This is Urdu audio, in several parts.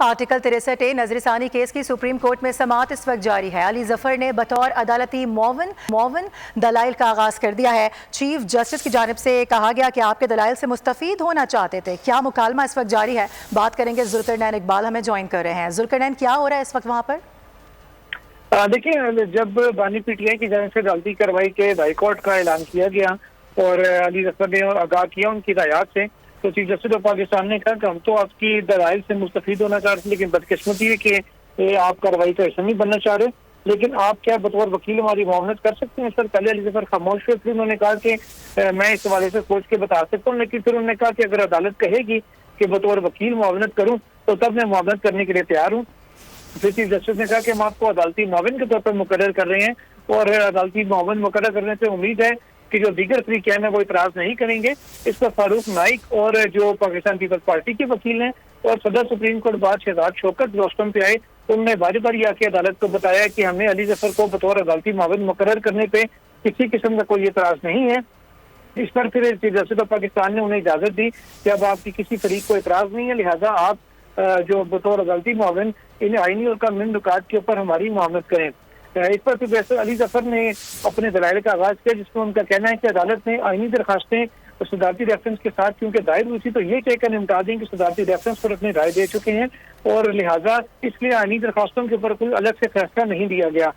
آرٹیکل 63 نظر ثانی کیس کی سپریم کورٹ میں سماعت اس وقت جاری ہے۔ علی ظفر نے بطور عدالتی معاون دلائل کا آغاز کر دیا ہے۔ چیف جسٹس کی جانب سے کہا گیا کہ آپ کے دلائل سے مستفید ہونا چاہتے تھے۔ کیا مکالمہ اس وقت جاری ہے؟ بات کریں گے، ذوالقرنین اقبال ہمیں جوائن کر رہے ہیں۔ ذوالقرنین، کیا ہو رہا ہے اس وقت وہاں پر؟ دیکھیں، جب بانی پی ٹی آئی کی جانب سے عدالتی کارروائی کے بائیکاٹ کا اعلان کیا گیا اور علی ظفر نے آگاہ کیا ان کی ہدایات سے، تو چیف جسٹس آف پاکستان نے کہا کہ ہم تو آپ کی دلائل سے مستفید ہونا چاہتے ہیں، لیکن بدقسمتی ہے کہ آپ کارروائی کا حصہ نہیں بننا چاہ رہے، لیکن آپ کیا بطور وکیل ہماری معاونت کر سکتے ہیں؟ سر، پہلے علی ظفر خاموش ہوئے، پھر انہوں نے کہا کہ میں اس حوالے سے سوچ کے بتا سکتا ہوں، لیکن پھر انہوں نے کہا کہ اگر عدالت کہے گی کہ بطور وکیل معاونت کروں تو تب میں معاونت کرنے کے لیے تیار ہوں۔ پھر چیف جسٹس نے کہا کہ ہم آپ کو عدالتی معاون کے طور پر مقرر کر رہے ہیں، اور عدالتی معاون مقرر کرنے سے امید ہے کہ جو دیگر فریقین ہیں وہ اعتراض نہیں کریں گے۔ اس پر فاروق نائک اور جو پاکستان پیپلز پارٹی کے وکیل ہیں اور صدر سپریم کورٹ بار شہزاد شوکت روسٹم پہ آئے، انہوں نے باری باری آ کے عدالت کو بتایا کہ ہمیں علی ظفر کو بطور عدالتی معاون مقرر کرنے پہ کسی قسم کا کوئی اعتراض نہیں ہے۔ اس پر پھر چیف جسٹس آف پاکستان نے انہیں اجازت دی کہ اب آپ کی کسی فریق کو اعتراض نہیں ہے، لہٰذا آپ جو بطور عدالتی معاون ان آئینی اور قانونی نکات کے اوپر ہماری معاونت کریں۔ اس پر پھر علی ظفر نے اپنے دلائل کا آغاز کیا، جس میں ان کا کہنا ہے کہ عدالت نے آئینی درخواستیں صدارتی ریفرنس کے ساتھ کیونکہ دائر ہوئی تھی تو یہ کہہ کر نمٹا دیں کہ صدارتی ریفرنس پر اپنی رائے دے چکے ہیں، اور لہٰذا اس لیے آئینی درخواستوں کے اوپر کوئی الگ سے فیصلہ نہیں دیا گیا۔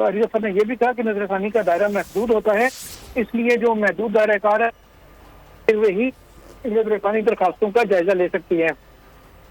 علی ظفر نے یہ بھی کہا کہ نظر ثانی کا دائرہ محدود ہوتا ہے، اس لیے جو محدود دائرہ کار ہے وہی نظر ثانی درخواستوں کا جائزہ لے سکتی ہے۔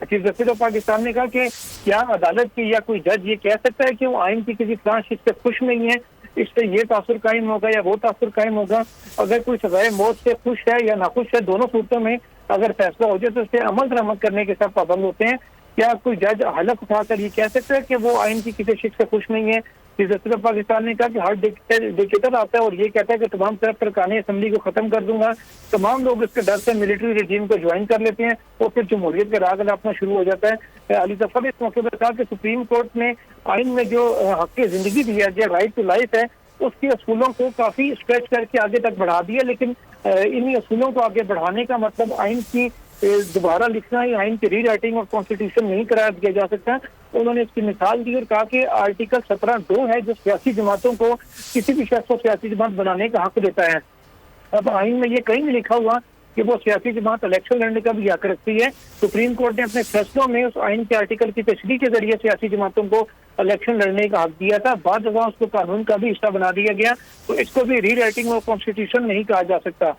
چیف جسٹس آف پاکستان نے کہا کہ کیا عدالت کی یا کوئی جج یہ کہہ سکتا ہے کہ وہ آئین کی کسی فلاں چیز سے خوش نہیں ہے، اس سے یہ تاثر قائم ہوگا یا وہ تاثر قائم ہوگا؟ اگر کوئی سزائے موت سے خوش ہے یا ناخوش ہے، دونوں صورتوں میں اگر فیصلہ ہو جائے تو اس سے عمل درآمد کرنے کے سب پابند ہوتے ہیں۔ کیا کوئی جج حلف اٹھا کر یہ کہہ سکتا ہے کہ وہ آئین کی کسی شخص سے خوش نہیں ہے؟ چیف جسٹس آف پاکستان نے کہا کہ ہر ڈکٹیٹر آتا ہے اور یہ کہتا ہے کہ تمام طرف ارکان اسمبلی کو ختم کر دوں گا، تمام لوگ اس کے ڈر سے ملٹری رجیم کو جوائن کر لیتے ہیں اور پھر جمہوریت کا راگ اپنا شروع ہو جاتا ہے۔ علی ظفر نے اس موقع پر کہا کہ سپریم کورٹ نے آئین میں جو حق زندگی دیا گیا، رائٹ ٹو لائف ہے، اس کے اصولوں کو کافی اسٹریچ کر کے آگے تک بڑھا دیا، لیکن انہی اصولوں کو آگے بڑھانے کا مطلب آئین کی دوبارہ لکھنا ہی آئین کی ری رائٹنگ اور کانسٹیٹیوشن نہیں قرار دیا جا سکتا۔ انہوں نے اس کی مثال دی اور کہا کہ آرٹیکل 17(2) ہے جو سیاسی جماعتوں کو کسی بھی شخص کو سیاسی جماعت بنانے کا حق دیتا ہے۔ اب آئین میں یہ کہیں نہیں لکھا ہوا کہ وہ سیاسی جماعت الیکشن لڑنے کا بھی حق رکھتی ہے۔ سپریم کورٹ نے اپنے فیصلوں میں اس آئین کے آرٹیکل کی تشریح کے ذریعے سیاسی جماعتوں کو الیکشن لڑنے کا حق دیا تھا، بعد ازاں اس کو قانون کا بھی حصہ بنا دیا گیا، تو اس کو بھی ری رائٹنگ اور کانسٹیٹیوشن نہیں کہا جا سکتا۔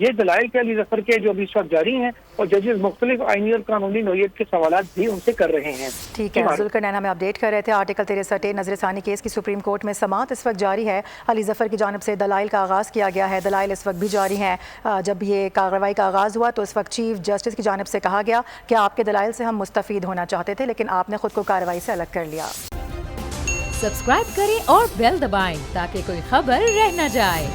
یہ دلائل کے علی ظفر کے جو بھی اس وقت جاری ہیں اور ججز مختلف آئینی اور قانونی نوعیت کے سوالات بھی ان سے کر رہے ہیں۔ ٹھیک ہے، ذوالقرنین ہمیں اپڈیٹ کر رہے تھے۔ آرٹیکل 63 نظر ثانی کیس کی سپریم کورٹ میں سماعت اس وقت جاری ہے۔ علی ظفر کی جانب سے دلائل کا آغاز کیا گیا ہے، دلائل اس وقت بھی جاری ہیں۔ جب یہ کارروائی کا آغاز ہوا تو اس وقت چیف جسٹس کی جانب سے کہا گیا کہ آپ کے دلائل سے ہم مستفید ہونا چاہتے تھے، لیکن آپ نے خود کو کارروائی سے الگ کر لیا۔ سبسکرائب کریں اور بیل دبائیں تاکہ کوئی خبر رہ نہ جائے۔